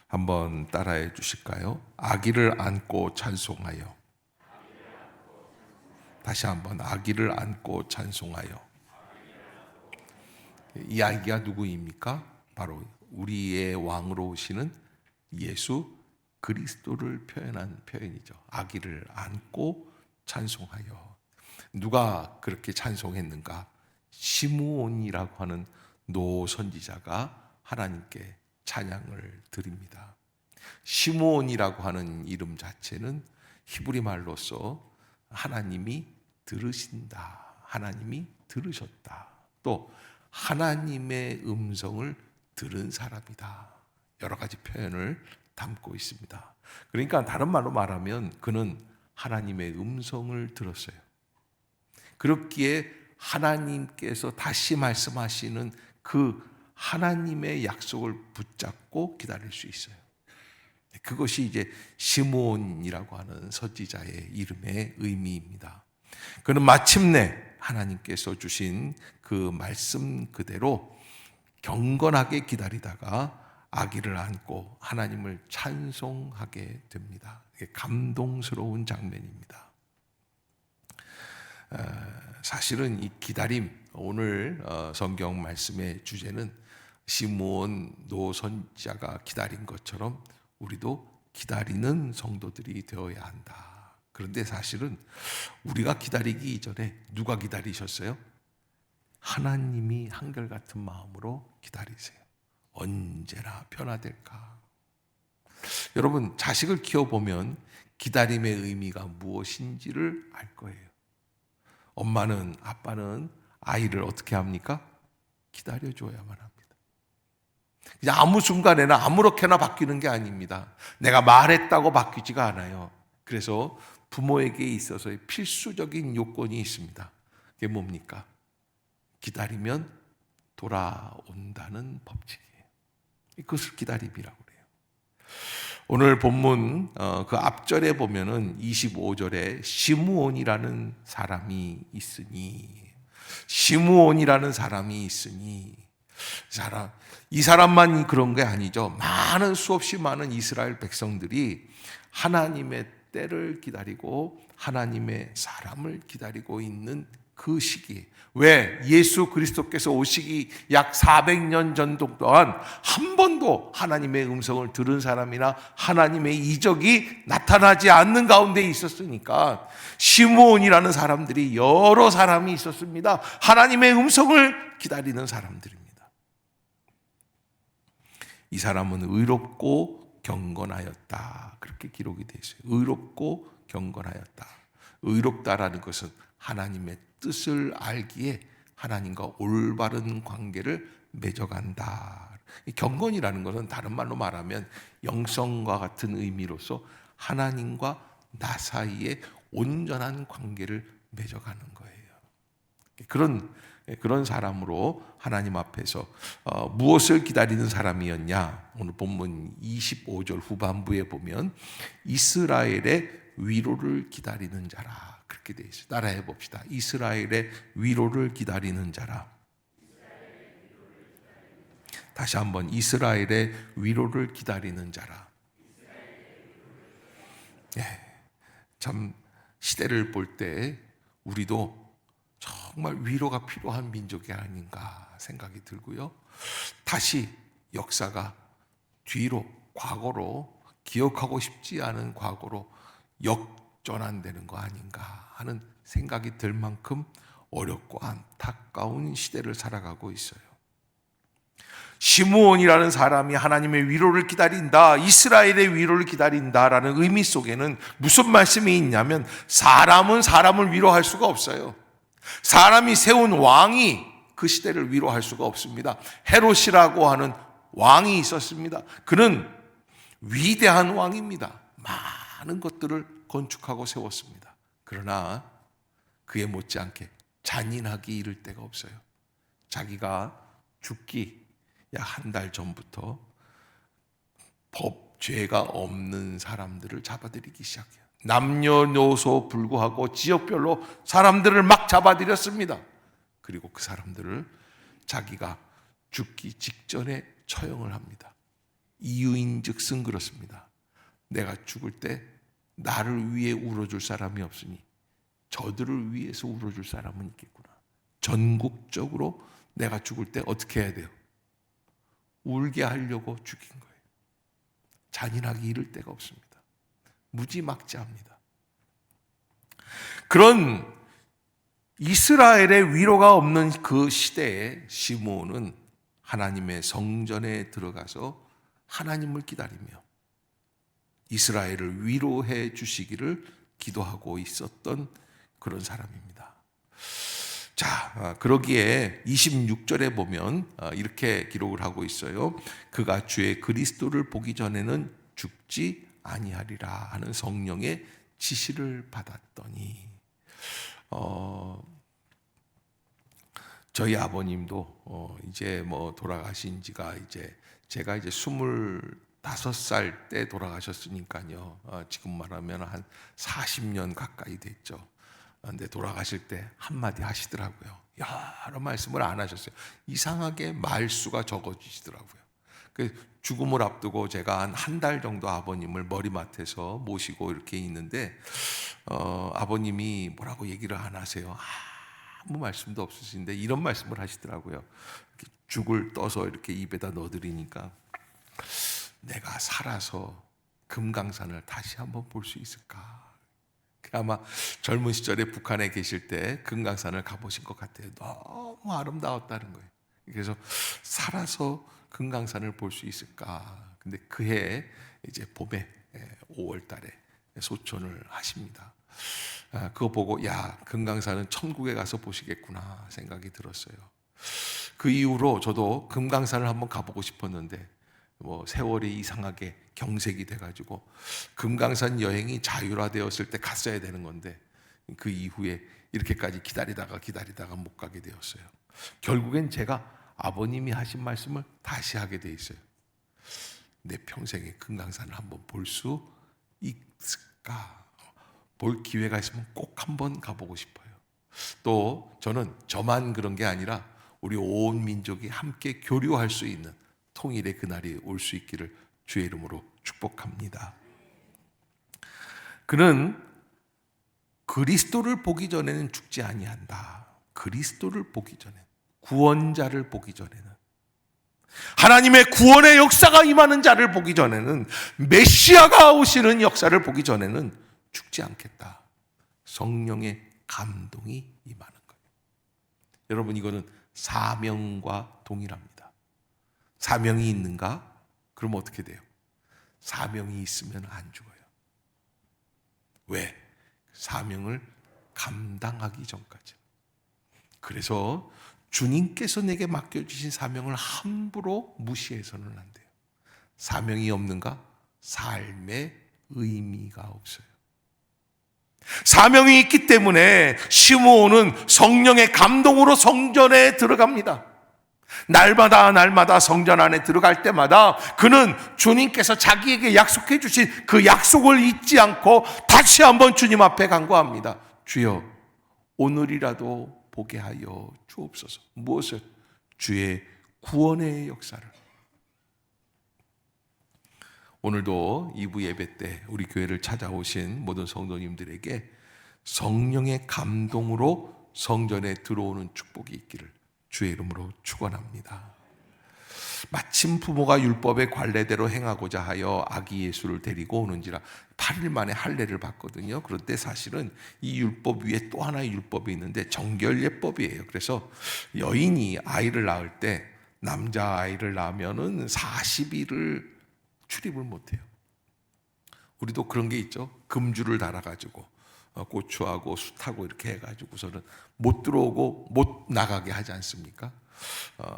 한번 따라해 주실까요? 아기를 안고 찬송하여. 다시 한번 아기를 안고 찬송하여. 이 아기가 누구입니까? 바로 우리의 왕으로 오시는 예수 그리스도를 표현한 표현이죠. 아기를 안고 찬송하여. 누가 그렇게 찬송했는가? 시므온이라고 하는 노 선지자가 하나님께 찬양을 드립니다. 시므온이라고 하는 이름 자체는 히브리 말로서 하나님이 들으신다, 하나님이 들으셨다, 또 하나님의 음성을 들은 사람이다, 여러 가지 표현을 담고 있습니다. 그러니까 다른 말로 말하면 그는 하나님의 음성을 들었어요. 그렇기에 하나님께서 다시 말씀하시는 그 하나님의 약속을 붙잡고 기다릴 수 있어요. 그것이 이제 시므온이라고 하는 선지자의 이름의 의미입니다. 그는 마침내 하나님께서 주신 그 말씀 그대로 경건하게 기다리다가 아기를 안고 하나님을 찬송하게 됩니다. 감동스러운 장면입니다. 사실은 이 기다림, 오늘 성경 말씀의 주제는 시므온 노 선지자가 기다린 것처럼 우리도 기다리는 성도들이 되어야 한다. 그런데 사실은 우리가 기다리기 이전에 누가 기다리셨어요? 하나님이 한결같은 마음으로 기다리세요. 언제나 변화될까? 여러분, 자식을 키워보면 기다림의 의미가 무엇인지를 알 거예요. 엄마는, 아빠는 아이를 어떻게 합니까? 기다려줘야만 합니다. 그냥 아무 순간에나 아무렇게나 바뀌는 게 아닙니다. 내가 말했다고 바뀌지가 않아요. 그래서 부모에게 있어서의 필수적인 요건이 있습니다. 그게 뭡니까? 기다리면 돌아온다는 법칙이에요. 그것을 기다림이라고 그래요. 오늘 본문 그 앞절에 보면은 25절에 시므온이라는 사람이 있으니, 시므온이라는 사람이 있으니, 이 사람만 그런 게 아니죠. 많은, 수없이 많은 이스라엘 백성들이 하나님의 때를 기다리고 하나님의 사람을 기다리고 있는 그 시기. 왜? 예수 그리스도께서 오시기 약 400년 전 동안 한 번도 하나님의 음성을 들은 사람이나 하나님의 이적이 나타나지 않는 가운데 있었으니까 시므온이라는 사람들이 여러 사람이 있었습니다. 하나님의 음성을 기다리는 사람들입니다. 이 사람은 의롭고 경건하였다, 그렇게 기록이 되어 있어요. 의롭고 경건하였다. 의롭다라는 것은 하나님의 뜻을 알기에 하나님과 올바른 관계를 맺어간다. 이 경건이라는 것은 다른 말로 말하면 영성과 같은 의미로서 하나님과 나 사이에 온전한 관계를 맺어가는 거예요. 그런 사람으로 하나님 앞에서 무엇을 기다리는 사람이었냐? 오늘 본문 25절 후반부에 보면 이스라엘의 위로를 기다리는 자라, 그렇게 되어 있어요. 따라해 봅시다. 이스라엘의 위로를 기다리는 자라. 다시 한번, 이스라엘의 위로를 기다리는 자라. 참 시대를 볼 때 우리도 정말 위로가 필요한 민족이 아닌가 생각이 들고요. 다시 역사가 뒤로, 과거로, 기억하고 싶지 않은 과거로 역전환되는 거 아닌가 하는 생각이 들 만큼 어렵고 안타까운 시대를 살아가고 있어요. 시므온이라는 사람이 하나님의 위로를 기다린다, 이스라엘의 위로를 기다린다라는 의미 속에는 무슨 말씀이 있냐면, 사람은 사람을 위로할 수가 없어요. 사람이 세운 왕이 그 시대를 위로할 수가 없습니다. 헤롯이라고 하는 왕이 있었습니다. 그는 위대한 왕입니다. 많은 것들을 건축하고 세웠습니다. 그러나 그에 못지않게 잔인하기 이를 데가 없어요. 자기가 죽기 약 한 달 전부터 죄가 없는 사람들을 잡아들이기 시작해요. 남녀노소 불구하고 지역별로 사람들을 막 잡아들였습니다. 그리고 그 사람들을 자기가 죽기 직전에 처형을 합니다. 이유인즉슨 그렇습니다. 내가 죽을 때 나를 위해 울어줄 사람이 없으니 저들을 위해서 울어줄 사람은 있겠구나. 전국적으로 내가 죽을 때 어떻게 해야 돼요? 울게 하려고 죽인 거예요. 잔인하게 이를 데가 없습니다. 무지막지합니다. 그런 이스라엘의 위로가 없는 그 시대에 시므온은 하나님의 성전에 들어가서 하나님을 기다리며 이스라엘을 위로해 주시기를 기도하고 있었던 그런 사람입니다. 자, 그러기에 26절에 보면 이렇게 기록을 하고 있어요. 그가 주의 그리스도를 보기 전에는 죽지 아니하리라 하는 성령의 지시를 받았더니 저희 아버님도 이제 뭐 돌아가신 지가 제가 이제 25살 때 돌아가셨으니까요. 지금 말하면 한 40년 가까이 됐죠. 근데 돌아가실 때 한마디 하시더라고요. 여러 말씀을 안 하셨어요. 이상하게 말수가 적어지시더라고요. 죽음을 앞두고 제가 한 달 정도 아버님을 머리맡에서 모시고 이렇게 있는데 아버님이 뭐라고 얘기를 안 하세요. 아무 말씀도 없으신데 이런 말씀을 하시더라고요. 이렇게 죽을 떠서 이렇게 입에다 넣어드리니까 내가 살아서 금강산을 다시 한번 볼 수 있을까? 아마 젊은 시절에 북한에 계실 때 금강산을 가보신 것 같아요. 너무 아름다웠다는 거예요. 그래서 살아서 금강산을 볼 수 있을까? 근데 그해 이제 봄에 5월 달에 소천을 하십니다. 그거 보고 야, 금강산은 천국에 가서 보시겠구나 생각이 들었어요. 그 이후로 저도 금강산을 한번 가보고 싶었는데 뭐 세월이 이상하게 경색이 돼가지고 금강산 여행이 자율화되었을 때 갔어야 되는 건데 그 이후에 이렇게까지 기다리다가 못 가게 되었어요. 결국엔 제가 아버님이 하신 말씀을 다시 하게 돼 있어요. 내 평생에 금강산을 한번 볼 수 있을까? 볼 기회가 있으면 꼭 한번 가보고 싶어요. 또 저는 저만 그런 게 아니라 우리 온 민족이 함께 교류할 수 있는 통일의 그날이 올 수 있기를 주의 이름으로 축복합니다. 그는 그리스도를 보기 전에는 죽지 아니한다. 그리스도를 보기 전에, 구원자를 보기 전에는, 하나님의 구원의 역사가 임하는 자를 보기 전에는, 메시아가 오시는 역사를 보기 전에는 죽지 않겠다. 성령의 감동이 임하는 거예요. 여러분, 이거는 사명과 동일합니다. 사명이 있는가? 그럼 어떻게 돼요? 사명이 있으면 안 죽어요. 왜? 사명을 감당하기 전까지. 그래서 주님께서 내게 맡겨주신 사명을 함부로 무시해서는 안 돼요. 사명이 없는가? 삶의 의미가 없어요. 사명이 있기 때문에 시므온은 성령의 감동으로 성전에 들어갑니다. 날마다 성전 안에 들어갈 때마다 그는 주님께서 자기에게 약속해 주신 그 약속을 잊지 않고 다시 한번 주님 앞에 간구합니다. 주여, 오늘이라도 보게 하여 주옵소서. 무엇을? 주의 구원의 역사를. 오늘도 2부 예배 때 우리 교회를 찾아오신 모든 성도님들에게 성령의 감동으로 성전에 들어오는 축복이 있기를 주의 이름으로 축원합니다. 마침 부모가 율법의 관례대로 행하고자 하여 아기 예수를 데리고 오는지라 8일 만에 할례를 받거든요. 그런데 사실은 이 율법 위에 또 하나의 율법이 있는데 정결예법이에요. 그래서 여인이 아이를 낳을 때 남자 아이를 낳으면은 40일을 출입을 못해요. 우리도 그런 게 있죠. 금주를 달아가지고 고추하고 숯하고 이렇게 해가지고서는 못 들어오고 못 나가게 하지 않습니까?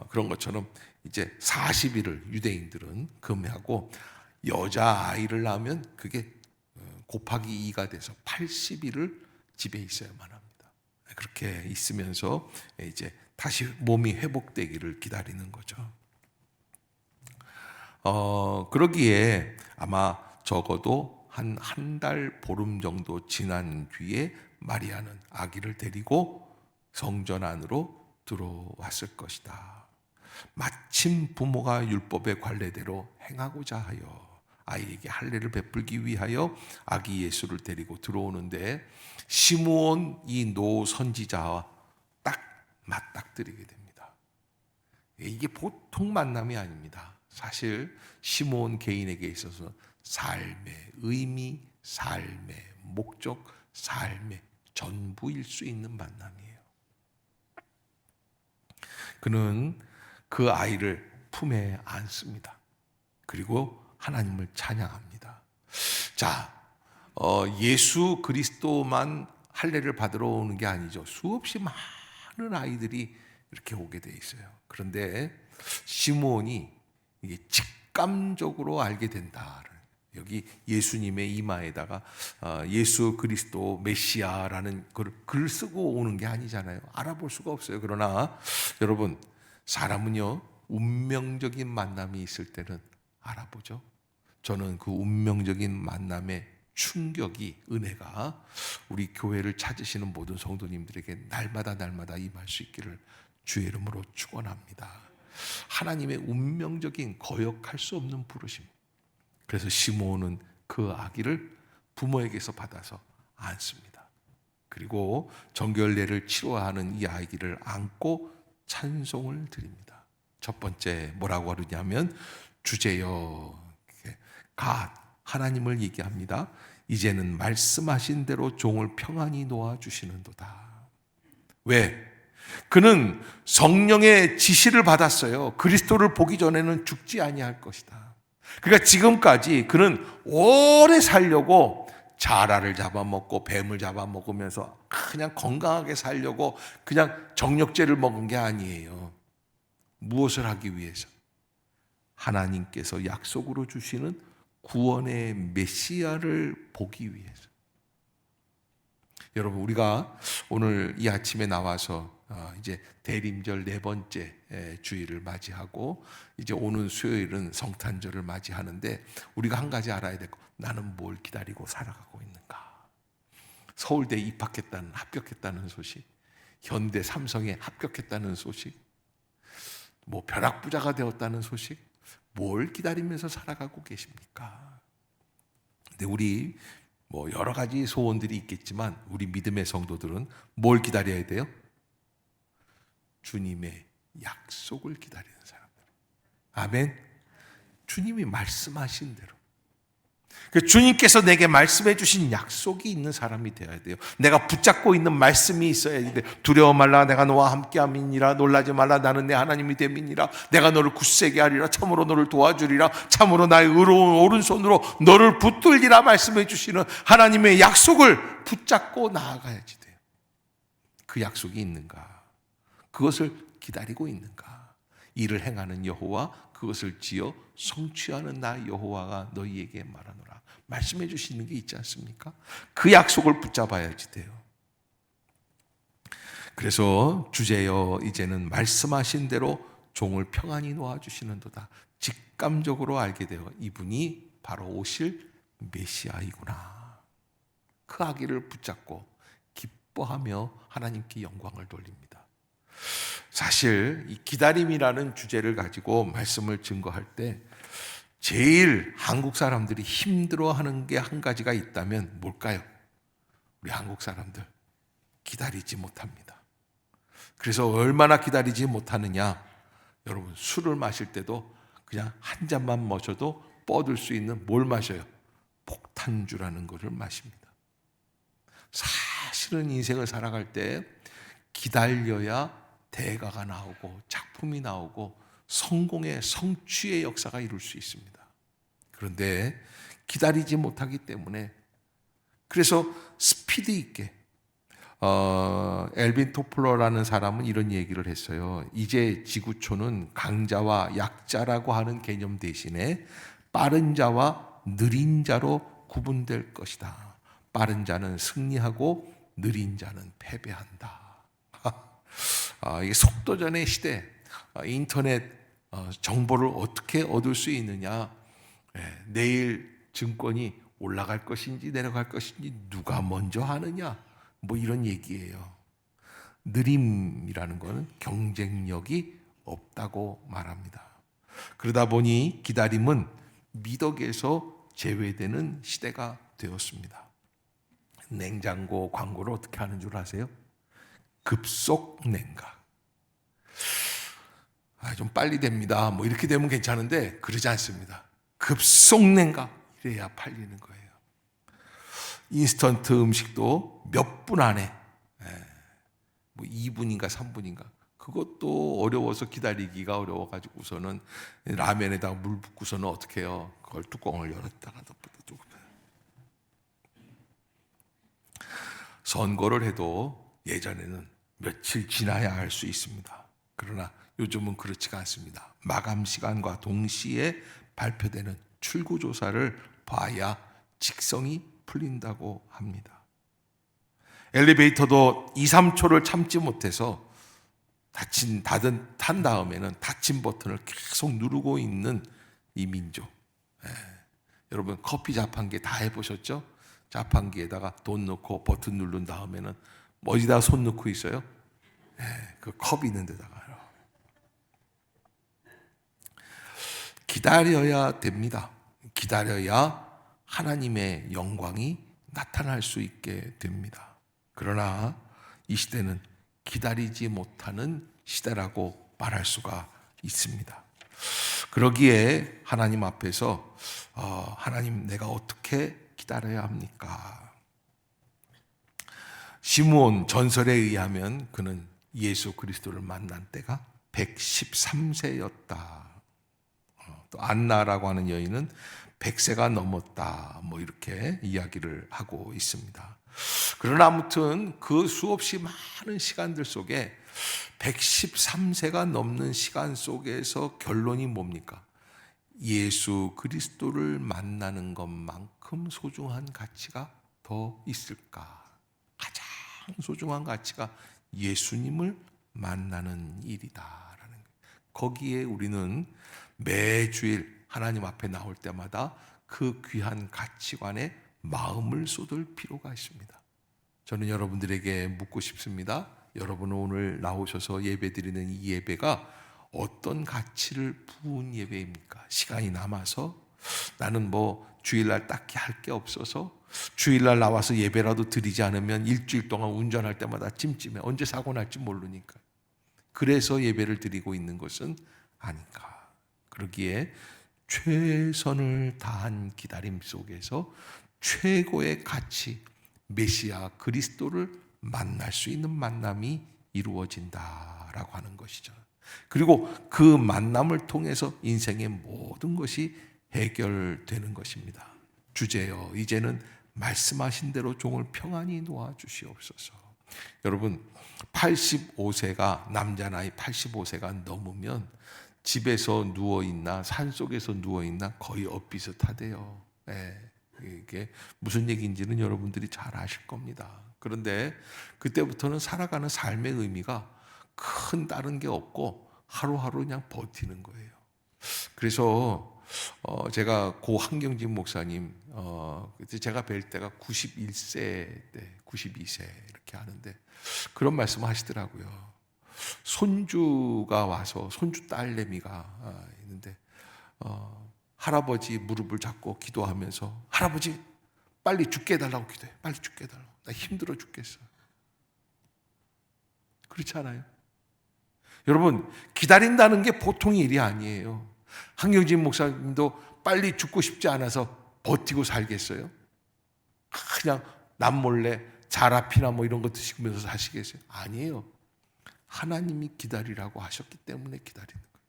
그런 것처럼 이제 40일을 유대인들은 금하고 여자 아이를 낳으면 그게 곱하기 2가 돼서 80일을 집에 있어야만 합니다. 그렇게 있으면서 이제 다시 몸이 회복되기를 기다리는 거죠. 그러기에 아마 적어도 한 달 보름 정도 지난 뒤에 마리아는 아기를 데리고 성전 안으로 들어왔을 것이다. 마침 부모가 율법의 관례대로 행하고자 하여 아이에게 할례를 베풀기 위하여 아기 예수를 데리고 들어오는데 시므온 이 노 선지자와 딱 맞닥뜨리게 됩니다. 이게 보통 만남이 아닙니다. 사실 시므온 개인에게 있어서 삶의 의미, 삶의 목적, 삶의 전부일 수 있는 만남이에요. 그는 그 아이를 품에 안습니다. 그리고 하나님을 찬양합니다. 자, 예수 그리스도만 할례를 받으러 오는 게 아니죠. 수없이 많은 아이들이 이렇게 오게 돼 있어요. 그런데 시므온이 이게 직감적으로 알게 된다. 여기 예수님의 이마에다가 예수 그리스도 메시아라는 글 쓰고 오는 게 아니잖아요. 알아볼 수가 없어요. 그러나 여러분, 사람은요 운명적인 만남이 있을 때는 알아보죠. 저는 그 운명적인 만남의 충격이, 은혜가 우리 교회를 찾으시는 모든 성도님들에게 날마다 임할 수 있기를 주의 이름으로 축원합니다. 하나님의 운명적인 거역할 수 없는 부르심. 그래서 시므온은 그 아기를 부모에게서 받아서 안습니다. 그리고 정결례를 치러하는 이 아기를 안고 찬송을 드립니다. 첫 번째 뭐라고 하느냐면 주제여 갓, 하나님을 얘기합니다. 이제는 말씀하신 대로 종을 평안히 놓아주시는도다. 왜? 그는 성령의 지시를 받았어요. 그리스도를 보기 전에는 죽지 아니할 것이다. 그러니까 지금까지 그는 오래 살려고 자라를 잡아먹고 뱀을 잡아먹으면서 그냥 건강하게 살려고 그냥 정력제를 먹은 게 아니에요. 무엇을 하기 위해서? 하나님께서 약속으로 주시는 구원의 메시아를 보기 위해서. 여러분, 우리가 오늘 이 아침에 나와서 이제 대림절 4번째 주일을 맞이하고 이제 오는 수요일은 성탄절을 맞이하는데 우리가 한 가지 알아야 될 거, 나는 뭘 기다리고 살아가고 있는가? 서울대 합격했다는 소식, 현대 삼성에 합격했다는 소식, 뭐 벼락부자가 되었다는 소식, 뭘 기다리면서 살아가고 계십니까? 근데 우리 뭐 여러 가지 소원들이 있겠지만 우리 믿음의 성도들은 뭘 기다려야 돼요? 주님의 약속을 기다리는 사람들. 아멘. 주님이 말씀하신 대로, 주님께서 내게 말씀해 주신 약속이 있는 사람이 되어야 돼요. 내가 붙잡고 있는 말씀이 있어야 돼. 두려워 말라, 내가 너와 함께함이니라. 놀라지 말라, 나는 내 하나님이 됨이니라. 내가 너를 굳세게 하리라. 참으로 너를 도와주리라. 참으로 나의 의로운 오른손으로 너를 붙들리라 말씀해 주시는 하나님의 약속을 붙잡고 나아가야지 돼요. 그 약속이 있는가? 그것을 기다리고 있는가? 이를 행하는 여호와, 그것을 지어 성취하는 나 여호와가 너희에게 말하노라. 말씀해 주시는 게 있지 않습니까? 그 약속을 붙잡아야지 돼요. 그래서 주제여 이제는 말씀하신 대로 종을 평안히 놓아주시는도다. 직감적으로 알게 되어 이분이 바로 오실 메시아이구나. 그 아기를 붙잡고 기뻐하며 하나님께 영광을 돌립니다. 사실 이 기다림이라는 주제를 가지고 말씀을 증거할 때 제일 한국 사람들이 힘들어하는 게 한 가지가 있다면 뭘까요? 우리 한국 사람들 기다리지 못합니다. 그래서 얼마나 기다리지 못하느냐? 여러분, 술을 마실 때도 그냥 한 잔만 마셔도 뻗을 수 있는 뭘 마셔요? 폭탄주라는 것을 마십니다. 사실은 인생을 살아갈 때 기다려야 대가가 나오고 작품이 나오고 성공의 성취의 역사가 이룰 수 있습니다. 그런데 기다리지 못하기 때문에, 그래서 스피드 있게 엘빈 토플러라는 사람은 이런 얘기를 했어요. 이제 지구촌은 강자와 약자라고 하는 개념 대신에 빠른 자와 느린 자로 구분될 것이다. 빠른 자는 승리하고 느린 자는 패배한다. 이게 속도전의 시대, 인터넷 정보를 어떻게 얻을 수 있느냐, 내일 증권이 올라갈 것인지 내려갈 것인지 누가 먼저 하느냐, 뭐 이런 얘기예요. 느림이라는 것은 경쟁력이 없다고 말합니다. 그러다 보니 기다림은 미덕에서 제외되는 시대가 되었습니다. 냉장고 광고를 어떻게 하는 줄 아세요? 급속 냉각. 좀 빨리 됩니다. 뭐 이렇게 되면 괜찮은데 그러지 않습니다. 급속 냉각 이래야 팔리는 거예요. 인스턴트 음식도 몇 분 안에, 뭐 2분인가 3분인가, 그것도 어려워서 기다리기가 어려워가지고서는 라면에다가 물 붓고서는 어떻게 해요? 그걸 뚜껑을 열었다가 덮었다. 선거를 해도 예전에는 며칠 지나야 할 수 있습니다. 그러나 요즘은 그렇지가 않습니다. 마감 시간과 동시에 발표되는 출구조사를 봐야 직성이 풀린다고 합니다. 엘리베이터도 2, 3초를 참지 못해서 탄 다음에는 닫힌 버튼을 계속 누르고 있는 이 민족. 여러분 커피 자판기 다 해보셨죠? 자판기에다가 돈 넣고 버튼 누른 다음에는 어디다 손 넣고 있어요? 그 컵 있는 데다가요. 기다려야 됩니다. 기다려야 하나님의 영광이 나타날 수 있게 됩니다. 그러나 이 시대는 기다리지 못하는 시대라고 말할 수가 있습니다. 그러기에 하나님 앞에서 하나님, 내가 어떻게 기다려야 합니까? 시므온 전설에 의하면 그는 예수 그리스도를 만난 때가 113세였다. 또 안나라고 하는 여인은 100세가 넘었다. 뭐 이렇게 이야기를 하고 있습니다. 그러나 아무튼 그 수없이 많은 시간들 속에 113세가 넘는 시간 속에서 결론이 뭡니까? 예수 그리스도를 만나는 것만큼 소중한 가치가 더 있을까? 가장 소중한 가치가 예수님을 만나는 일이다라는 거예요. 거기에 우리는 매주일 하나님 앞에 나올 때마다 그 귀한 가치관에 마음을 쏟을 필요가 있습니다. 저는 여러분들에게 묻고 싶습니다. 여러분은 오늘 나오셔서 예배드리는 이 예배가 어떤 가치를 부은 예배입니까? 시간이 남아서, 나는 뭐 주일날 딱히 할 게 없어서 주일날 나와서 예배라도 드리지 않으면 일주일 동안 운전할 때마다 찜찜해. 언제 사고 날지 모르니까. 그래서 예배를 드리고 있는 것은 아닌가. 그러기에 최선을 다한 기다림 속에서 최고의 가치, 메시아 그리스도를 만날 수 있는 만남이 이루어진다라고 하는 것이죠. 그리고 그 만남을 통해서 인생의 모든 것이 해결되는 것입니다. 주제여, 이제는 말씀하신 대로 종을 평안히 놓아주시옵소서. 여러분, 85세가, 남자 나이 85세가 넘으면 집에서 누워있나 산속에서 누워있나 거의 엇비슷하대요. 이게 무슨 얘기인지는 여러분들이 잘 아실 겁니다. 그런데 그때부터는 살아가는 삶의 의미가 큰 다른 게 없고 하루하루 그냥 버티는 거예요. 그래서 제가 고 한경진 목사님, 그때 제가 뵐 때가 91세 때, 92세 이렇게 하는데 그런 말씀 하시더라고요. 손주가 와서, 손주 딸내미가 있는데 할아버지 무릎을 잡고 기도하면서, 할아버지 빨리 죽게 해달라고 기도해. 빨리 죽게 해달라고. 나 힘들어 죽겠어. 그렇지 않아요? 여러분, 기다린다는 게 보통 일이 아니에요. 한경진 목사님도 빨리 죽고 싶지 않아서 버티고 살겠어요? 그냥 남몰래 자라피나 뭐 이런 거 드시면서 사시겠어요? 아니에요. 하나님이 기다리라고 하셨기 때문에 기다리는 거예요.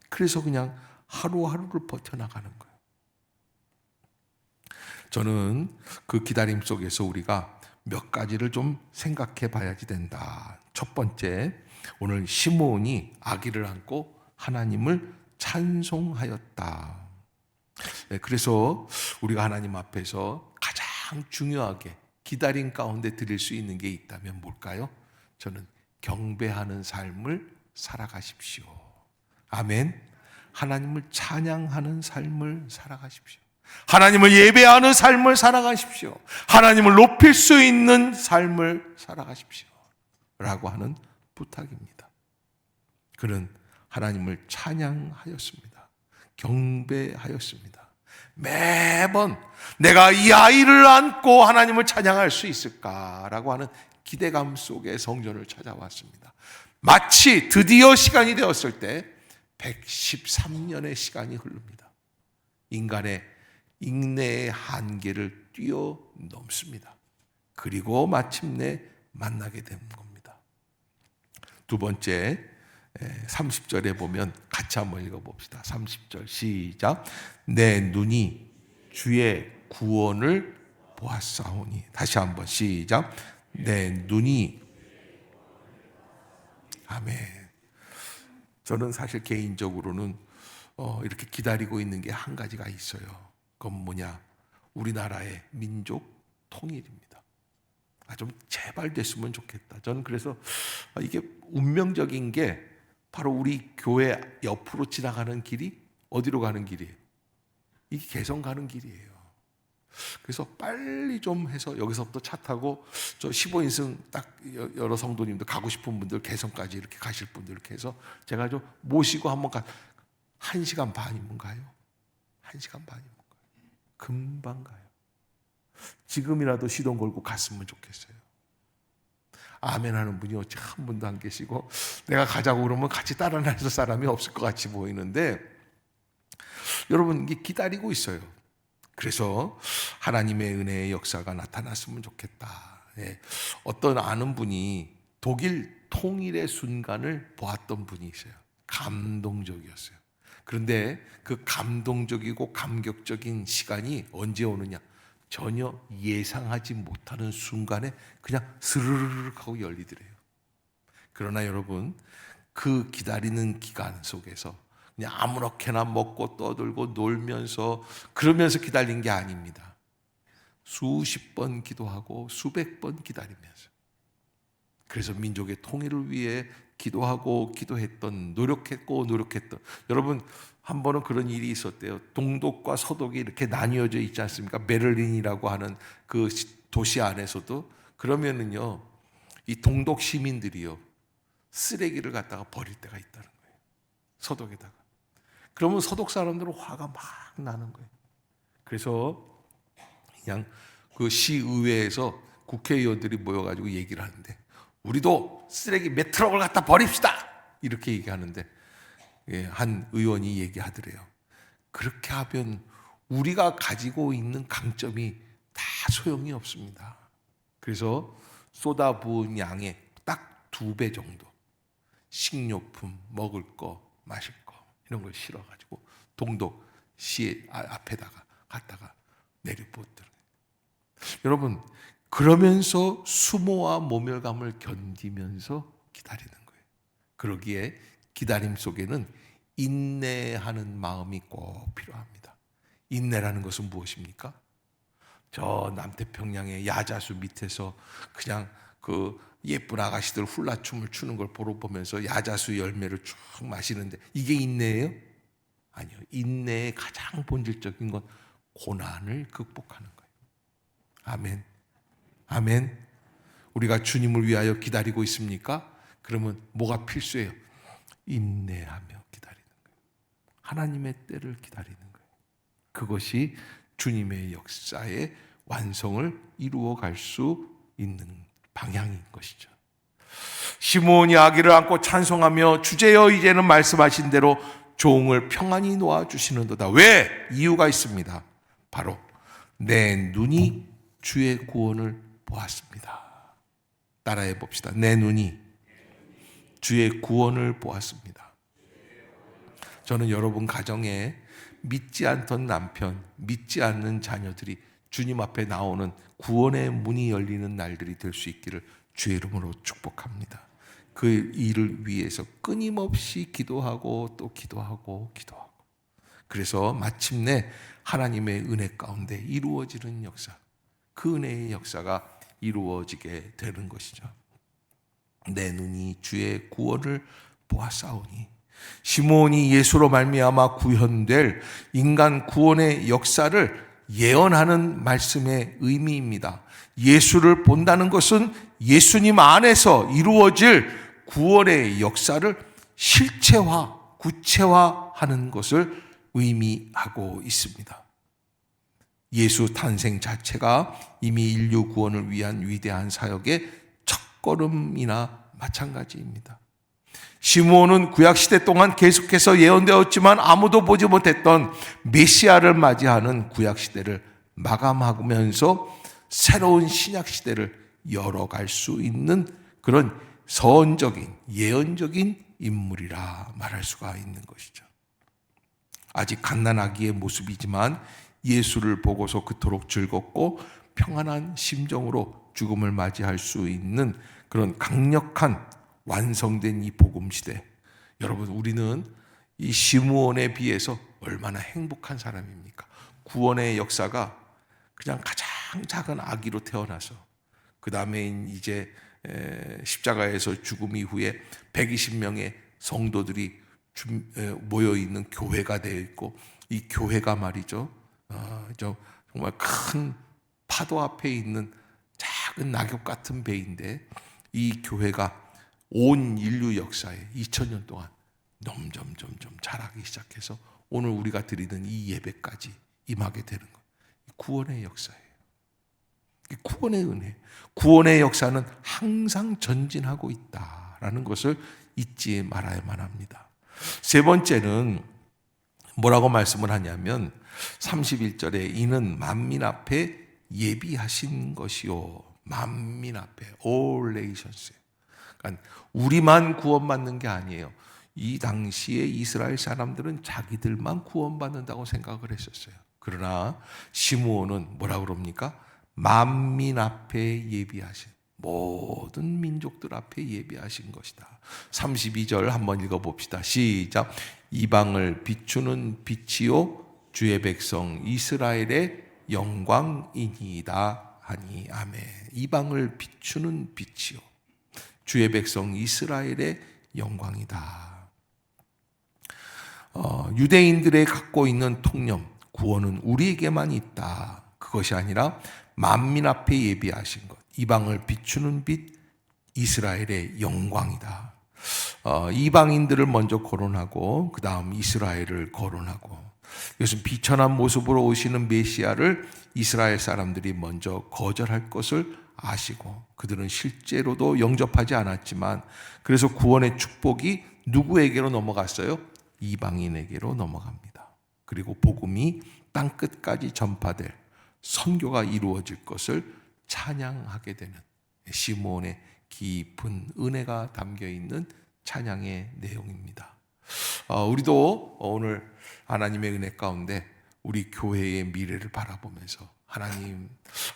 그래서 그냥 하루하루를 버텨나가는 거예요. 저는 그 기다림 속에서 우리가 몇 가지를 좀 생각해 봐야지 된다. 첫 번째, 오늘 시므온이 아기를 안고 하나님을 찬송하였다. 그래서 우리가 하나님 앞에서 가장 중요하게 기다림 가운데 드릴 수 있는 게 있다면 뭘까요? 저는 경배하는 삶을 살아가십시오. 아멘. 하나님을 찬양하는 삶을 살아가십시오. 하나님을 예배하는 삶을 살아가십시오. 하나님을 높일 수 있는 삶을 살아가십시오. 라고 하는 부탁입니다. 그는 하나님을 찬양하였습니다. 경배하였습니다. 매번 내가 이 아이를 안고 하나님을 찬양할 수 있을까라고 하는 기대감 속에 성전을 찾아왔습니다. 마치 드디어 시간이 되었을 때 113년의 시간이 흐릅니다. 인간의 인내의 한계를 뛰어넘습니다. 그리고 마침내 만나게 된 겁니다. 두 번째 30절에 보면 같이 한번 읽어봅시다. 30절 시작. 내 눈이 주의 구원을 보았사오니. 다시 한번 시작. 내 눈이. 아멘. 저는 사실 개인적으로는 이렇게 기다리고 있는 게 한 가지가 있어요. 그건 뭐냐? 우리나라의 민족 통일입니다. 좀 제발 됐으면 좋겠다. 저는 그래서 이게 운명적인 게 바로 우리 교회 옆으로 지나가는 길이 어디로 가는 길이에요? 이게 개성 가는 길이에요. 그래서 빨리 좀 해서 여기서부터 차 타고 저 15인승 딱 여러 성도님들 가고 싶은 분들 개성까지 이렇게 가실 분들 이렇게 해서 제가 좀 모시고 한번 1시간 반이면 가요. 1시간 반이면 가요. 금방 가요. 지금이라도 시동 걸고 갔으면 좋겠어요. 아멘 하는 분이 어찌 한 분도 안 계시고 내가 가자고 그러면 같이 따라 나설 사람이 없을 것 같이 보이는데 여러분 이게 기다리고 있어요. 그래서 하나님의 은혜의 역사가 나타났으면 좋겠다. 어떤 아는 분이 독일 통일의 순간을 보았던 분이 있어요. 감동적이었어요. 그런데 그 감동적이고 감격적인 시간이 언제 오느냐? 전혀 예상하지 못하는 순간에 그냥 스르르르 하고 열리더래요. 그러나 여러분 그 기다리는 기간 속에서 그냥 아무렇게나 먹고 떠들고 놀면서 그러면서 기다린 게 아닙니다. 수십 번 기도하고 수백 번 기다리면서 그래서 민족의 통일을 위해 기도하고 기도했던 노력했던 여러분 한 번은 그런 일이 있었대요. 동독과 서독이 이렇게 나뉘어져 있지 않습니까? 베를린이라고 하는 그 도시 안에서도 그러면은요 이 동독 시민들이요 쓰레기를 갖다가 버릴 때가 있다는 거예요. 서독에다가. 그러면 서독 사람들은 화가 막 나는 거예요. 그래서 그냥 그 시의회에서 국회의원들이 모여가지고 얘기를 하는데 우리도 쓰레기 몇 트럭을 갖다 버립시다 이렇게 얘기하는데 한 의원이 얘기하더래요. 그렇게 하면 우리가 가지고 있는 강점이 다 소용이 없습니다. 그래서 쏟아부은 양의 딱 2배 정도 식료품, 먹을 거, 마실 거 이런 걸 실어가지고 동독 시 앞에다가 갖다가 내려보더래요. 여러분 그러면서 수모와 모멸감을 견디면서 기다리는 거예요. 그러기에 기다림 속에는 인내하는 마음이 꼭 필요합니다. 인내라는 것은 무엇입니까? 저 남태평양의 야자수 밑에서 그냥 그 예쁜 아가씨들 훌라춤을 추는 걸 보면서 야자수 열매를 쭉 마시는데 이게 인내예요? 아니요. 인내의 가장 본질적인 건 고난을 극복하는 거예요. 아멘. 아멘. 우리가 주님을 위하여 기다리고 있습니까? 그러면 뭐가 필수해요? 인내하며 기다리는 거예요. 하나님의 때를 기다리는 거예요. 그것이 주님의 역사의 완성을 이루어 갈 수 있는 방향인 것이죠. 시므온이 아기를 안고 찬송하며 주제여 이제는 말씀하신 대로 종을 평안히 놓아주시는도다. 왜? 이유가 있습니다. 바로 내 눈이 주의 구원을 보았습니다. 따라해 봅시다. 내 눈이 주의 구원을 보았습니다. 저는 여러분 가정에 믿지 않던 남편, 믿지 않는 자녀들이 주님 앞에 나오는 구원의 문이 열리는 날들이 될 수 있기를 주의 이름으로 축복합니다. 그 일을 위해서 끊임없이 기도하고 또 기도하고 그래서 마침내 하나님의 은혜 가운데 이루어지는 역사, 그 은혜의 역사가 이루어지게 되는 것이죠. 내 눈이 주의 구원을 보았사오니. 시므온이 예수로 말미암아 구현될 인간 구원의 역사를 예언하는 말씀의 의미입니다. 예수를 본다는 것은 예수님 안에서 이루어질 구원의 역사를 실체화, 구체화하는 것을 의미하고 있습니다. 예수 탄생 자체가 이미 인류 구원을 위한 위대한 사역의 첫걸음이나 마찬가지입니다. 시므온은 구약시대 동안 계속해서 예언되었지만 아무도 보지 못했던 메시아를 맞이하는 구약시대를 마감하면서 새로운 신약시대를 열어갈 수 있는 그런 선적인, 예언적인 인물이라 말할 수가 있는 것이죠. 아직 갓난아기의 모습이지만 예수를 보고서 그토록 즐겁고 평안한 심정으로 죽음을 맞이할 수 있는 그런 강력한 완성된 이 복음 시대. 여러분, 우리는 이 시므온에 비해서 얼마나 행복한 사람입니까? 구원의 역사가 그냥 가장 작은 아기로 태어나서 그 다음에 이제 십자가에서 죽음 이후에 120명의 성도들이 모여 있는 교회가 되어 있고, 이 교회가 말이죠, 정말 큰 파도 앞에 있는 작은 낙엽 같은 배인데, 이 교회가 온 인류 역사에 2000년 동안 점점 자라기 시작해서 오늘 우리가 드리는 이 예배까지 임하게 되는 것. 구원의 역사예요. 구원의 은혜, 구원의 역사는 항상 전진하고 있다라는 것을 잊지 말아야만 합니다. 세 번째는 뭐라고 말씀을 하냐면 31절에 이는 만민 앞에 예비하신 것이요. 만민 앞에, all nations. 그러니까 우리만 구원받는 게 아니에요. 이 당시에 이스라엘 사람들은 자기들만 구원받는다고 생각을 했었어요. 그러나 시므온은 뭐라고 그럽니까? 만민 앞에 예비하신, 모든 민족들 앞에 예비하신 것이다. 32절 한번 읽어봅시다. 시작. 이방을 비추는 빛이요 주의 백성 이스라엘의 영광이니이다 하니. 아멘. 이방을 비추는 빛이요 주의 백성 이스라엘의 영광이다. 유대인들의 갖고 있는 통념, 구원은 우리에게만 있다. 그것이 아니라 만민 앞에 예비하신 것, 이방을 비추는 빛, 이스라엘의 영광이다. 이방인들을 먼저 거론하고 그 다음 이스라엘을 거론하고, 이것은 비천한 모습으로 오시는 메시아를 이스라엘 사람들이 먼저 거절할 것을 아시고 그들은 실제로도 영접하지 않았지만, 그래서 구원의 축복이 누구에게로 넘어갔어요? 이방인에게로 넘어갑니다. 그리고 복음이 땅끝까지 전파될 선교가 이루어질 것을 찬양하게 되는 시므온의 깊은 은혜가 담겨있는 찬양의 내용입니다. 우리도 오늘 하나님의 은혜 가운데 우리 교회의 미래를 바라보면서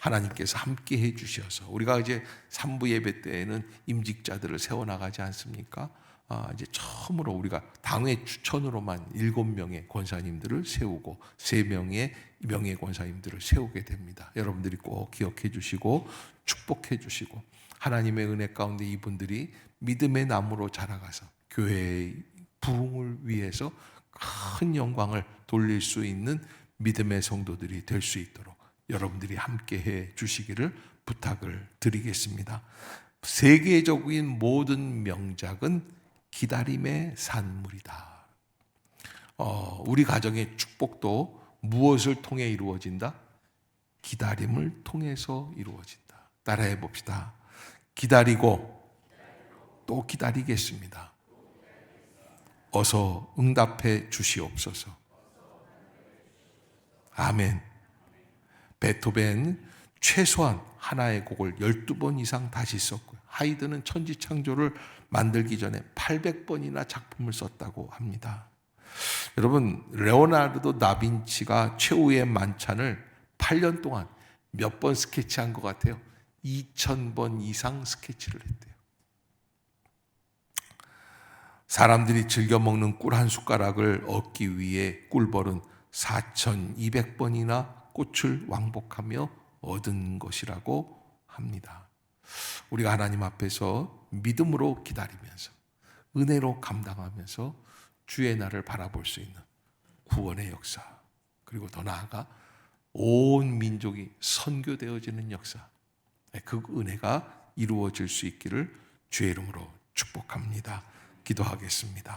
하나님께서 함께 해 주셔서, 우리가 이제 3부 예배 때에는 임직자들을 세워나가지 않습니까? 이제 처음으로 우리가 당회 추천으로만 7명의 권사님들을 세우고 3명의 명예 권사님들을 세우게 됩니다. 여러분들이 꼭 기억해 주시고 축복해 주시고, 하나님의 은혜 가운데 이분들이 믿음의 나무로 자라가서 교회의 부흥을 위해서 큰 영광을 돌릴 수 있는 믿음의 성도들이 될 수 있도록 여러분들이 함께 해 주시기를 부탁을 드리겠습니다. 세계적인 모든 명작은 기다림의 산물이다. 우리 가정의 축복도 무엇을 통해 이루어진다? 기다림을 통해서 이루어진다. 따라해 봅시다. 기다리고 또 기다리겠습니다. 어서 응답해 주시옵소서. 아멘. 베토벤 최소한 하나의 곡을 12번 이상 다시 썼고요. 하이드는 천지창조를 만들기 전에 800번이나 작품을 썼다고 합니다. 여러분, 레오나르도 다빈치가 최후의 만찬을 8년 동안 몇 번 스케치한 것 같아요? 2000번 이상 스케치를 했대요. 사람들이 즐겨 먹는 꿀 한 숟가락을 얻기 위해 꿀벌은 4200번이나 꽃을 왕복하며 얻은 것이라고 합니다. 우리가 하나님 앞에서 믿음으로 기다리면서 은혜로 감당하면서 주의 날을 바라볼 수 있는 구원의 역사, 그리고 더 나아가 온 민족이 선교되어지는 역사, 그 은혜가 이루어질 수 있기를 주의 이름으로 축복합니다. 기도하겠습니다.